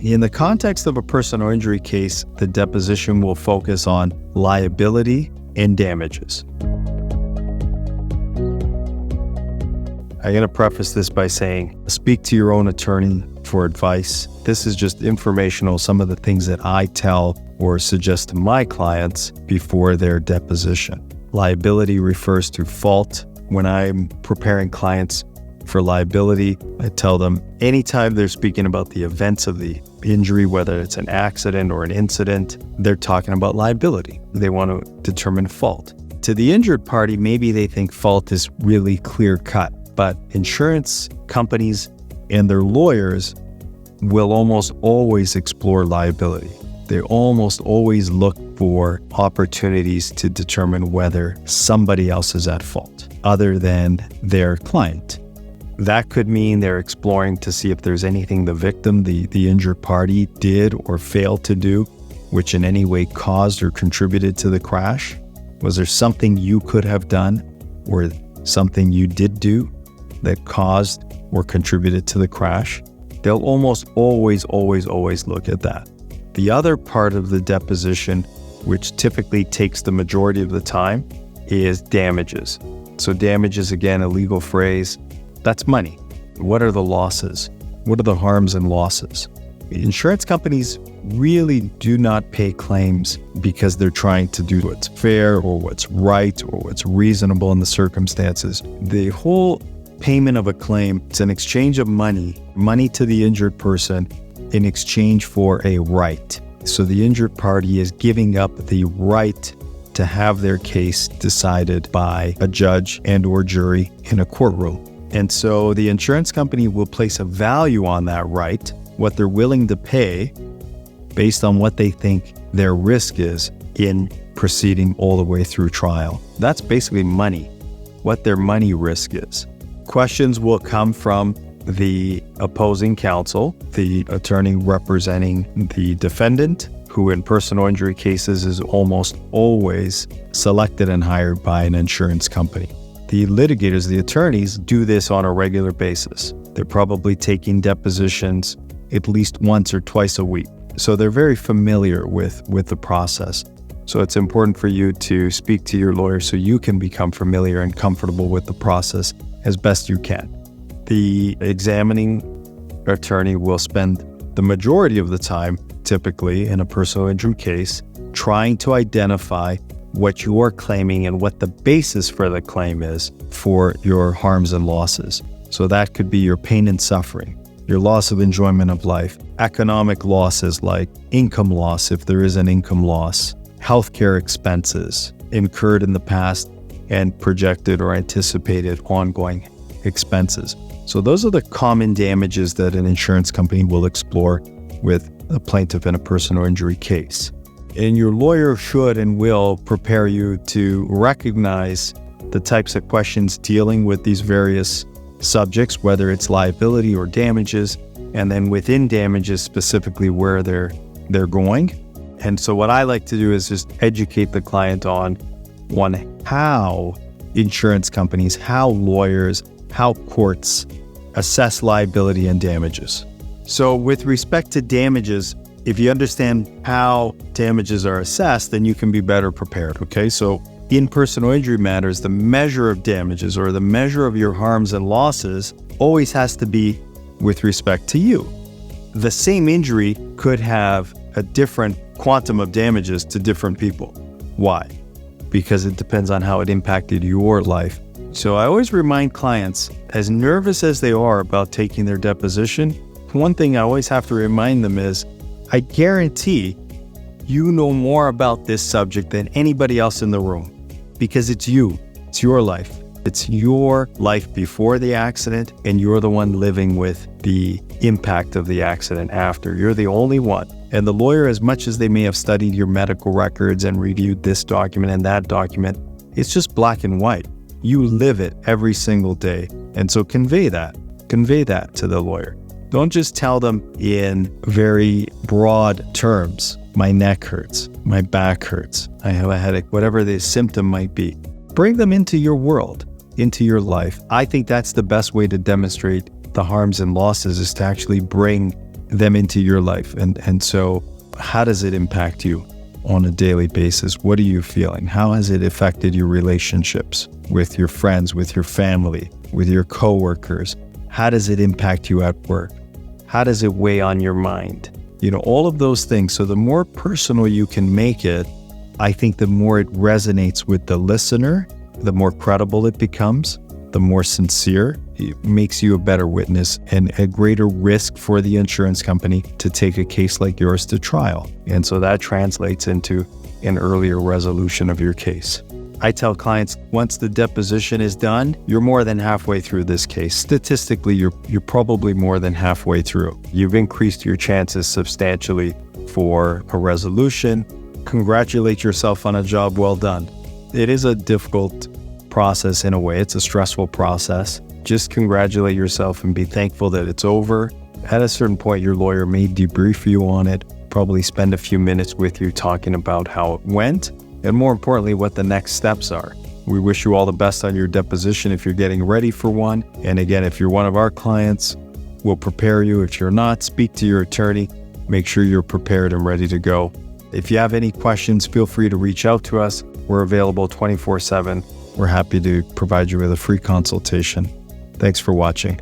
In the context of a personal injury case, the deposition will focus on liability and damages. I'm going to preface this by saying, speak to your own attorney for advice. This is just informational, some of the things that I tell or suggest to my clients before their deposition. Liability refers to fault. When I'm preparing clients for liability, I tell them anytime they're speaking about the events of the injury, whether it's an accident or an incident, they're talking about liability. They want to determine fault. To the injured party, maybe they think fault is really clear-cut. But insurance companies and their lawyers will almost always explore liability. They almost always look for opportunities to determine whether somebody else is at fault other than their client. That could mean they're exploring to see if there's anything the victim, the injured party, did or failed to do, which in any way caused or contributed to the crash. Was there something you could have done or something you did do that caused or contributed to the crash? They'll almost always look at that. The other part of the deposition, which typically takes the majority of the time, is damages. So damages, again, a legal phrase, that's money. What are the losses? What are the harms and losses? Insurance companies really do not pay claims because they're trying to do what's fair or what's right or what's reasonable in the circumstances. The whole payment of a claim, it's an exchange of money to the injured person in exchange for a right. So the injured party is giving up the right to have their case decided by a judge and or jury in a courtroom. And so the insurance company will place a value on that right, what they're willing to pay based on what they think their risk is in proceeding all the way through trial. That's basically money, what their money risk is. Questions will come from the opposing counsel, the attorney representing the defendant, who in personal injury cases is almost always selected and hired by an insurance company. The litigators, the attorneys, do this on a regular basis. They're probably taking depositions at least once or twice a week. So they're very familiar with the process. So it's important for you to speak to your lawyer so you can become familiar and comfortable with the process as best you can. The examining attorney will spend the majority of the time, typically in a personal injury case, trying to identify what you're claiming and what the basis for the claim is for your harms and losses. So that could be your pain and suffering, your loss of enjoyment of life, economic losses like income loss if there is an income loss, healthcare expenses incurred in the past and projected or anticipated ongoing expenses. So those are the common damages that an insurance company will explore with a plaintiff in a personal injury case. And your lawyer should and will prepare you to recognize the types of questions dealing with these various subjects, whether it's liability or damages, and then within damages specifically where they're going. And so what I like to do is just educate the client on how insurance companies, how lawyers, how courts assess liability and damages. So with respect to damages, if you understand how damages are assessed, then you can be better prepared, okay? So in personal injury matters, the measure of damages or the measure of your harms and losses always has to be with respect to you. The same injury could have a different quantum of damages to different people. Why? Because it depends on how it impacted your life. So I always remind clients, as nervous as they are about taking their deposition, one thing I always have to remind them is, I guarantee you know more about this subject than anybody else in the room because it's you. It's your life. It's your life before the accident, and you're the one living with the impact of the accident after. You're the only one. And the lawyer, as much as they may have studied your medical records and reviewed this document and that document, it's just black and white. You live it every single day. And so convey that to the lawyer. Don't just tell them in very broad terms, my neck hurts, my back hurts, I have a headache, whatever the symptom might be. Bring them into your world, into your life. I think that's the best way to demonstrate the harms and losses, is to actually bring them into your life. And so how does it impact you on a daily basis? What are you feeling? How has it affected your relationships with your friends, with your family, with your coworkers? How does it impact you at work? How does it weigh on your mind? All of those things. So the more personal you can make it, I think the more it resonates with the listener, the more credible it becomes, the more sincere. It makes you a better witness and a greater risk for the insurance company to take a case like yours to trial. And so that translates into an earlier resolution of your case. I tell clients, once the deposition is done, you're more than halfway through this case. Statistically, you're probably more than halfway through. You've increased your chances substantially for a resolution. Congratulate yourself on a job well done. It is a difficult process in a way. It's a stressful process. Just congratulate yourself and be thankful that it's over. At a certain point, your lawyer may debrief you on it, probably spend a few minutes with you talking about how it went, and more importantly, what the next steps are. We wish you all the best on your deposition if you're getting ready for one. And again, if you're one of our clients, we'll prepare you. If you're not, speak to your attorney. Make sure you're prepared and ready to go. If you have any questions, feel free to reach out to us. We're available 24/7. We're happy to provide you with a free consultation. Thanks for watching.